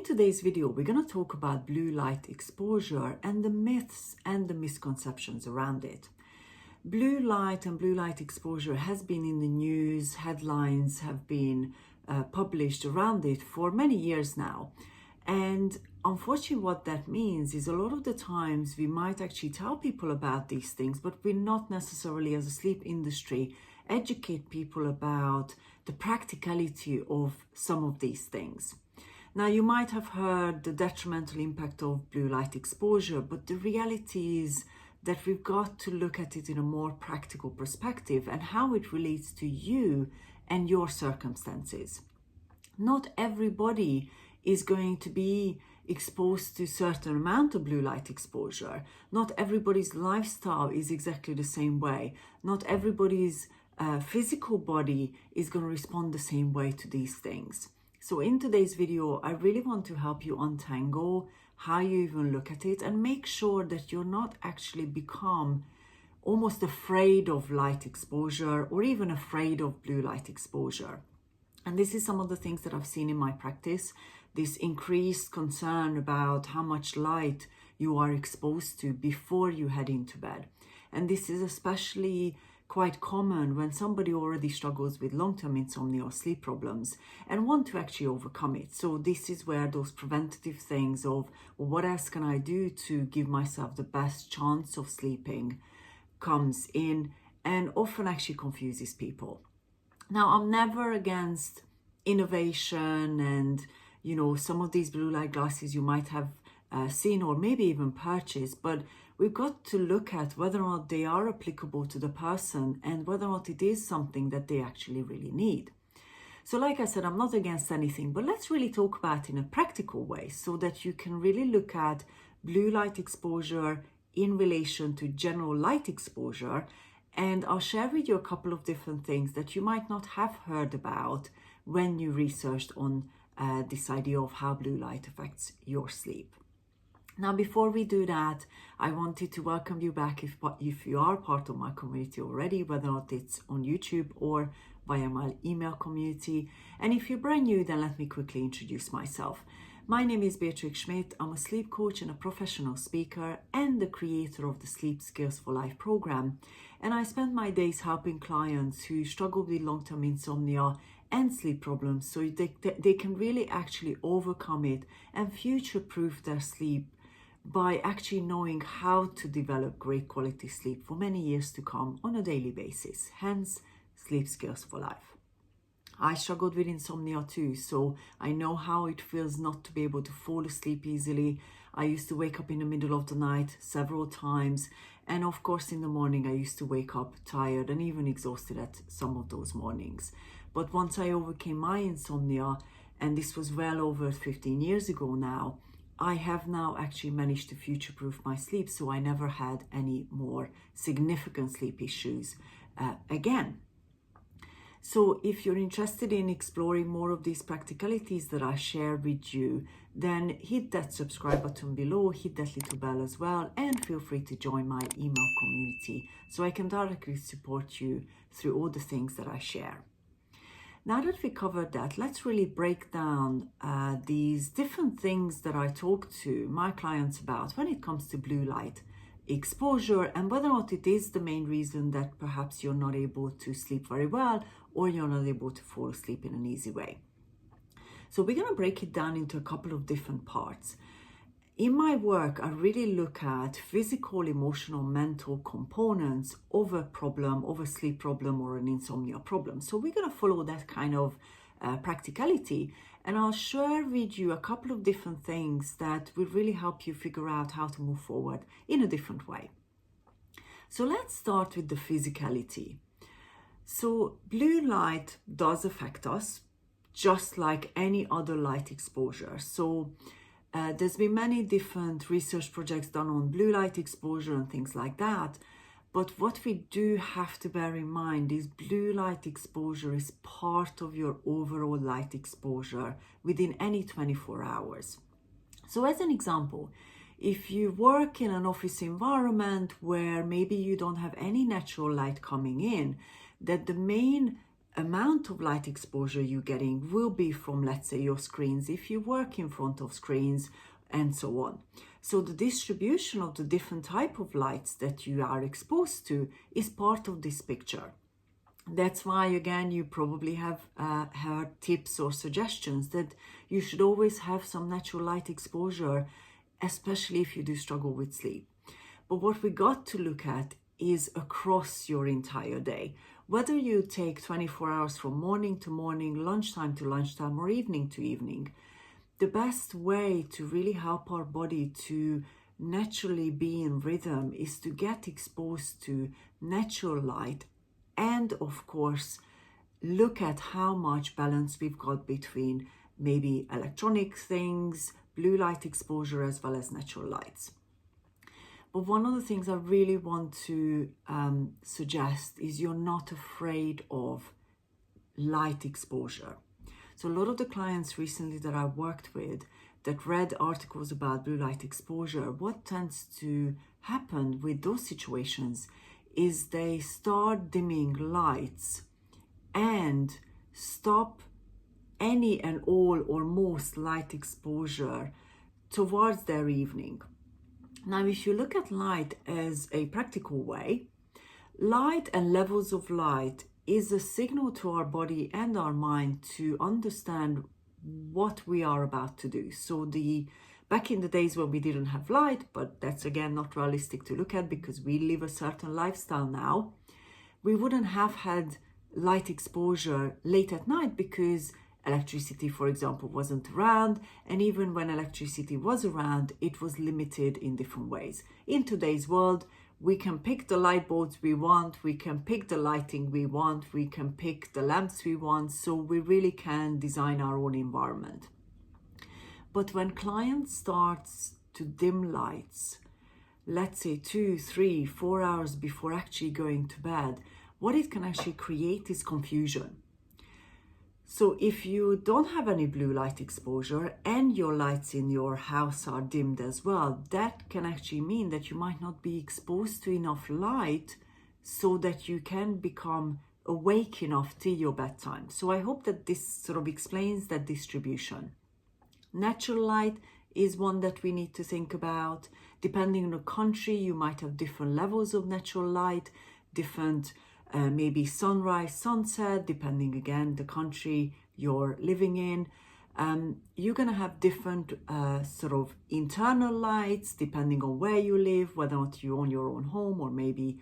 today's video, we're going to talk about blue light exposure and the myths and the misconceptions around it. Blue light and blue light exposure has been in the news, headlines have been published around it for many years now. And unfortunately, what that means is a lot of the times we might actually tell people about these things, but we're not necessarily, as a sleep industry, educate people about the practicality of some of these things. Now, you might have heard the detrimental impact of blue light exposure, but the reality is that we've got to look at it in a more practical perspective and how it relates to you and your circumstances. Not everybody is going to be exposed to a certain amount of blue light exposure. Not everybody's lifestyle is exactly the same way. Not everybody's physical body is going to respond the same way to these things. So in today's video, I really want to help you untangle how you even look at it and make sure that you're not actually become almost afraid of light exposure or even afraid of blue light exposure. And this is some of the things that I've seen in my practice, this increased concern about how much light you are exposed to before you head into bed. And this is especially quite common when somebody already struggles with long-term insomnia or sleep problems and want to actually overcome it. So this is where those preventative things of, well, what else can I do to give myself the best chance of sleeping comes in and often actually confuses people. Now, I'm never against innovation and, some of these blue light glasses you might have seen or maybe even purchased, but we've got to look at whether or not they are applicable to the person and whether or not it is something that they actually really need. So like I said, I'm not against anything, but let's really talk about it in a practical way so that you can really look at blue light exposure in relation to general light exposure. And I'll share with you a couple of different things that you might not have heard about when you researched on this idea of how blue light affects your sleep. Now, before we do that, I wanted to welcome you back if you are part of my community already, whether or not it's on YouTube or via my email community. And if you're brand new, then let me quickly introduce myself. My name is Beatrix Schmidt. I'm a sleep coach and a professional speaker and the creator of the Sleep Skills for Life program. And I spend my days helping clients who struggle with long-term insomnia and sleep problems so they can really actually overcome it and future-proof their sleep by actually knowing how to develop great quality sleep for many years to come on a daily basis, hence Sleep Skills for Life. I struggled with insomnia too, so I know how it feels not to be able to fall asleep easily. I used to wake up in the middle of the night several times, and of course in the morning I used to wake up tired and even exhausted at some of those mornings. But once I overcame my insomnia, and this was well over 15 years ago now, I have now actually managed to future-proof my sleep, so I never had any more significant sleep issues again. So if you're interested in exploring more of these practicalities that I share with you, then hit that subscribe button below, hit that little bell as well, and feel free to join my email community so I can directly support you through all the things that I share. Now that we covered that, let's really break down these different things that I talk to my clients about when it comes to blue light exposure and whether or not it is the main reason that perhaps you're not able to sleep very well or you're not able to fall asleep in an easy way. So we're going to break it down into a couple of different parts. In my work, I really look at physical, emotional, mental components of a problem, of a sleep problem or an insomnia problem. So we're going to follow that kind of practicality, and I'll share with you a couple of different things that will really help you figure out how to move forward in a different way. So let's start with the physicality. So blue light does affect us just like any other light exposure. So there's been many different research projects done on blue light exposure and things like that. But what we do have to bear in mind is blue light exposure is part of your overall light exposure within any 24 hours. So as an example, if you work in an office environment where maybe you don't have any natural light coming in, that the main amount of light exposure you're getting will be from, let's say, your screens, if you work in front of screens, and so on. So the distribution of the different type of lights that you are exposed to is part of this picture. That's why, again, you probably have heard tips or suggestions that you should always have some natural light exposure, especially if you do struggle with sleep. But what we got to look at is across your entire day. Whether you take 24 hours from morning to morning, lunchtime to lunchtime, or evening to evening, the best way to really help our body to naturally be in rhythm is to get exposed to natural light, and of course look at how much balance we've got between maybe electronic things, blue light exposure, as well as natural lights. But one of the things I really want to suggest is you're not afraid of light exposure. So a lot of the clients recently that I worked with that read articles about blue light exposure, what tends to happen with those situations is they start dimming lights and stop any and all or most light exposure towards their evening. Now, if you look at light as a practical way, light and levels of light is a signal to our body and our mind to understand what we are about to do. So back in the days when we didn't have light, but that's again not realistic to look at because we live a certain lifestyle now, we wouldn't have had light exposure late at night because electricity, for example, wasn't around, and even when electricity was around, it was limited in different ways. In today's world, we can pick the light bulbs we want, we can pick the lighting we want, we can pick the lamps we want, so we really can design our own environment. But when clients starts to dim lights, let's say 2, 3, 4 hours before actually going to bed, what it can actually create is confusion. So if you don't have any blue light exposure and your lights in your house are dimmed as well, that can actually mean that you might not be exposed to enough light so that you can become awake enough till your bedtime. So I hope that this sort of explains that distribution. Natural light is one that we need to think about. Depending on the country, you might have different levels of natural light, different maybe sunrise, sunset, depending again the country you're living in. You're going to have different sort of internal lights depending on where you live, whether or not you own your own home or maybe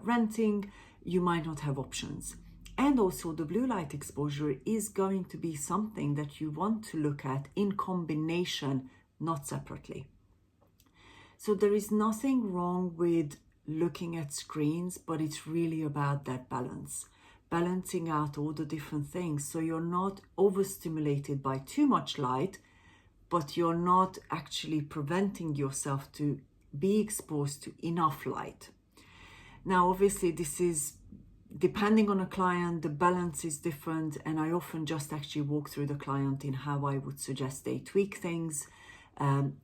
renting. You might not have options. And also the blue light exposure is going to be something that you want to look at in combination, not separately. So there is nothing wrong with looking at screens, but it's really about that balance, balancing out all the different things so you're not overstimulated by too much light, but you're not actually preventing yourself to be exposed to enough light. Now, obviously, this is depending on a client, the balance is different, and I often just actually walk through the client in how I would suggest they tweak things.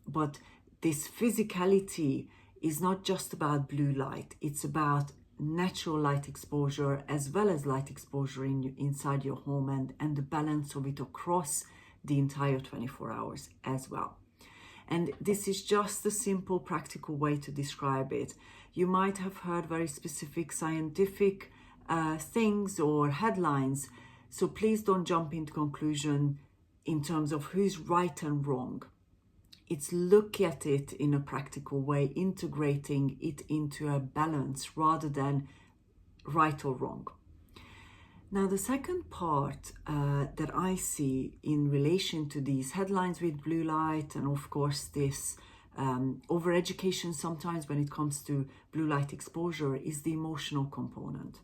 But this physicality is not just about blue light, it's about natural light exposure as well as light exposure inside your home and the balance of it across the entire 24 hours as well. And this is just a simple practical way to describe it. You might have heard very specific scientific things or headlines, so please don't jump into conclusion in terms of who's right and wrong. It's look at it in a practical way, integrating it into a balance rather than right or wrong. Now, the second part that I see in relation to these headlines with blue light and of course this overeducation sometimes when it comes to blue light exposure is the emotional component.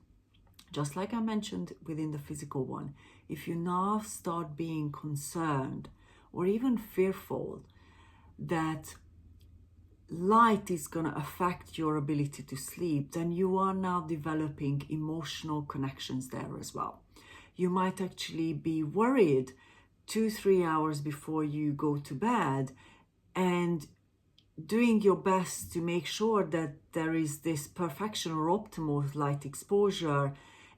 Just like I mentioned within the physical one, if you now start being concerned or even fearful that light is going to affect your ability to sleep, then you are now developing emotional connections there as well. You might actually be worried 2-3 hours before you go to bed and doing your best to make sure that there is this perfection or optimal light exposure,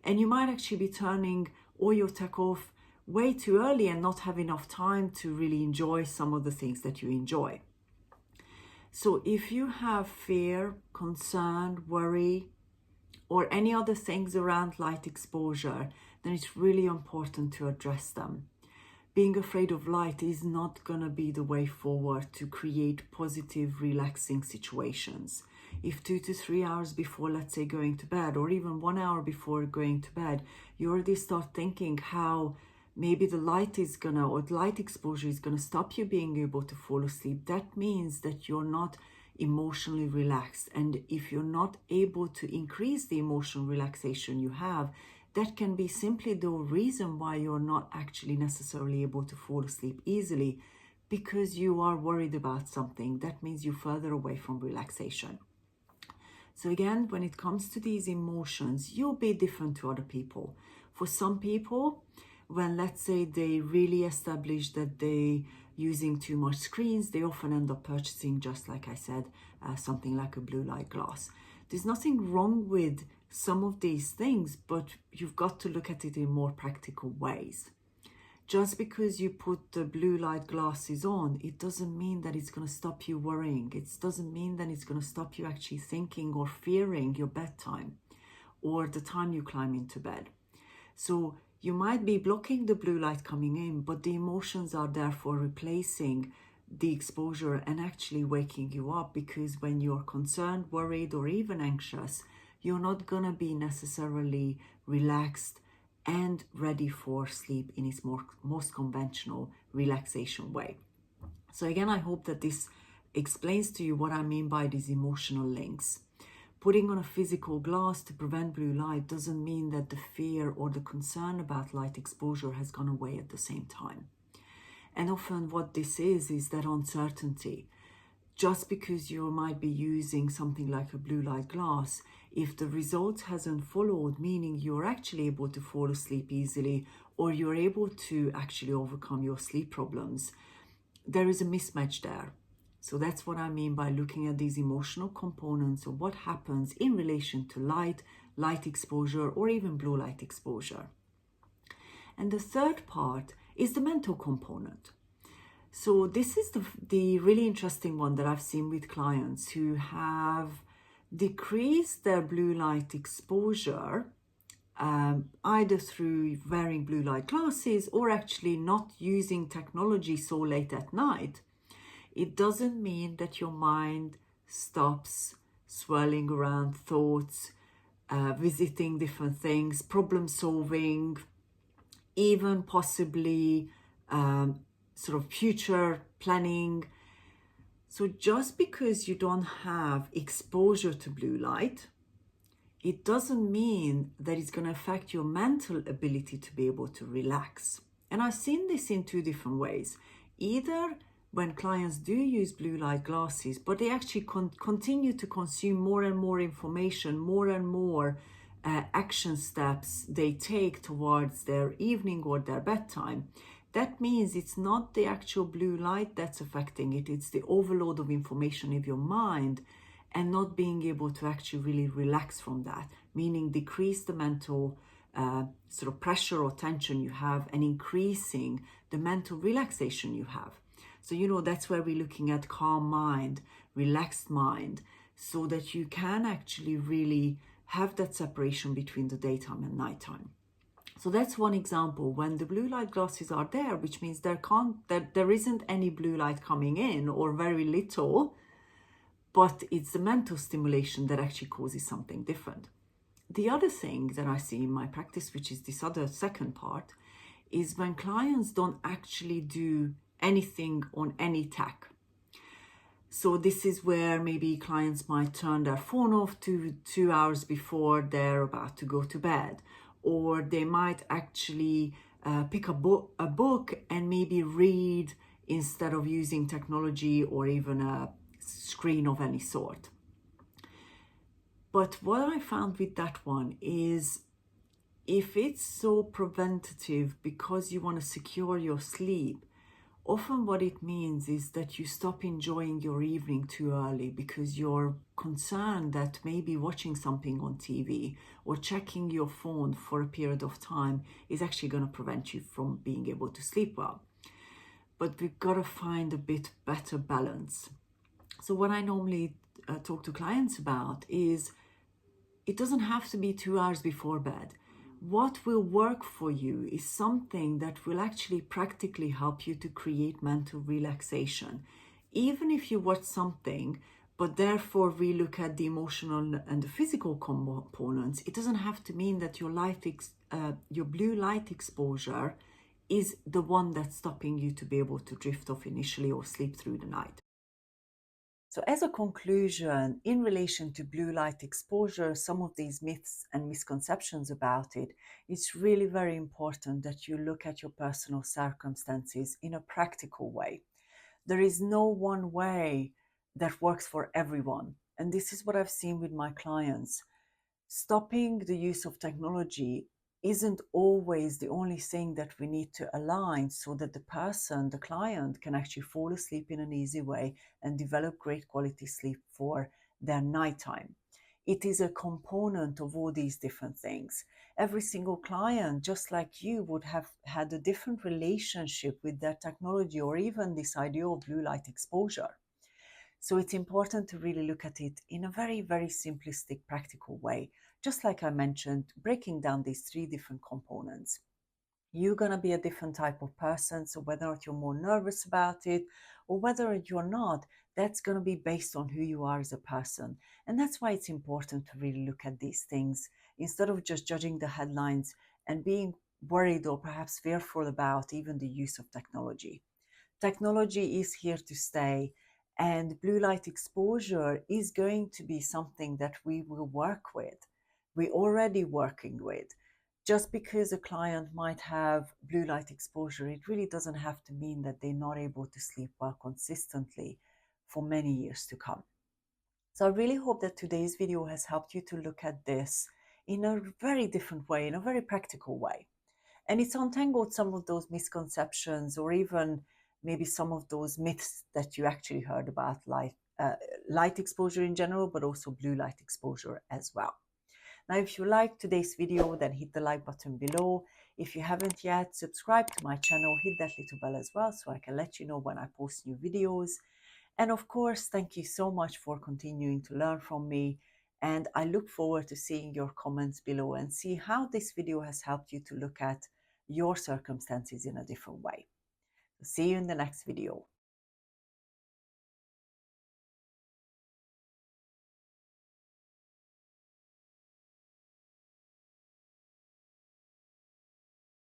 And you might actually be turning all your tech off way too early and not have enough time to really enjoy some of the things that you enjoy. So if you have fear, concern, worry, or any other things around light exposure, then it's really important to address them. Being afraid of light is not going to be the way forward to create positive, relaxing situations. If 2 to 3 hours before, let's say, going to bed, or even 1 hour before going to bed, you already start thinking how maybe the light is gonna, or light exposure is gonna stop you being able to fall asleep, that means that you're not emotionally relaxed. And if you're not able to increase the emotional relaxation you have, that can be simply the reason why you're not actually necessarily able to fall asleep easily, because you are worried about something. That means you're further away from relaxation. So again, when it comes to these emotions, you'll be different to other people. For some people, when let's say they really establish that they using too much screens, they often end up purchasing, just like I said, something like a blue light glass. There's nothing wrong with some of these things, but you've got to look at it in more practical ways. Just because you put the blue light glasses on, it doesn't mean that it's going to stop you worrying. It doesn't mean that it's going to stop you actually thinking or fearing your bedtime or the time you climb into bed. So you might be blocking the blue light coming in, but the emotions are there for replacing the exposure and actually waking you up, because when you're concerned, worried, or even anxious, you're not going to be necessarily relaxed and ready for sleep in its most conventional relaxation way. So again, I hope that this explains to you what I mean by these emotional links. Putting on a physical glass to prevent blue light doesn't mean that the fear or the concern about light exposure has gone away at the same time. And often what this is that uncertainty. Just because you might be using something like a blue light glass, if the result hasn't followed, meaning you're actually able to fall asleep easily, or you're able to actually overcome your sleep problems, there is a mismatch there. So that's what I mean by looking at these emotional components of what happens in relation to light, light exposure, or even blue light exposure. And the third part is the mental component. So this is the really interesting one that I've seen with clients who have decreased their blue light exposure, either through wearing blue light glasses or actually not using technology so late at night. It doesn't mean that your mind stops swirling around thoughts, visiting different things, problem solving, even possibly sort of future planning. So just because you don't have exposure to blue light, it doesn't mean that it's going to affect your mental ability to be able to relax. And I've seen this in two different ways. Either when clients do use blue light glasses, but they actually continue to consume more and more information, more and more action steps they take towards their evening or their bedtime. That means it's not the actual blue light that's affecting it, it's the overload of information in your mind and not being able to actually really relax from that, meaning decrease the mental sort of pressure or tension you have and increasing the mental relaxation you have. So, that's where we're looking at calm mind, relaxed mind, so that you can actually really have that separation between the daytime and nighttime. So that's one example. When the blue light glasses are there, which means there isn't any blue light coming in or very little, but it's the mental stimulation that actually causes something different. The other thing that I see in my practice, which is this other second part, is when clients don't actually do anything on any tech. So this is where maybe clients might turn their phone off 2 hours before they're about to go to bed, or they might actually pick a book and maybe read instead of using technology or even a screen of any sort. But what I found with that one is, if it's so preventative because you want to secure your sleep, Often what it means is that you stop enjoying your evening too early because you're concerned that maybe watching something on TV or checking your phone for a period of time is actually going to prevent you from being able to sleep well. But we've got to find a bit better balance. So what I normally talk to clients about is it doesn't have to be 2 hours before bed. What will work for you is something that will actually practically help you to create mental relaxation. Even if you watch something, but therefore we look at the emotional and the physical components, it doesn't have to mean that your blue light exposure is the one that's stopping you to be able to drift off initially or sleep through the night. So as a conclusion, in relation to blue light exposure, some of these myths and misconceptions about it, it's really very important that you look at your personal circumstances in a practical way. There is no one way that works for everyone. And this is what I've seen with my clients. Stopping the use of technology isn't always the only thing that we need to align so that the person, the client, can actually fall asleep in an easy way and develop great quality sleep for their nighttime. It is a component of all these different things. Every single client, just like you, would have had a different relationship with their technology or even this idea of blue light exposure. So it's important to really look at it in a very, very simplistic, practical way. Just like I mentioned, breaking down these three different components. You're going to be a different type of person. So whether or not you're more nervous about it or whether you're not, that's going to be based on who you are as a person. And that's why it's important to really look at these things instead of just judging the headlines and being worried or perhaps fearful about even the use of technology. Technology is here to stay, and blue light exposure is going to be something that we will work with. We're already working with. Just because a client might have blue light exposure, it really doesn't have to mean that they're not able to sleep well consistently for many years to come. So I really hope that today's video has helped you to look at this in a very different way, in a very practical way. And it's untangled some of those misconceptions or even maybe some of those myths that you actually heard about, like light exposure in general, but also blue light exposure as well. Now, if you liked today's video, then hit the like button below. If you haven't yet, subscribe to my channel, hit that little bell as well so I can let you know when I post new videos. And of course, thank you so much for continuing to learn from me. And I look forward to seeing your comments below and see how this video has helped you to look at your circumstances in a different way. See you in the next video.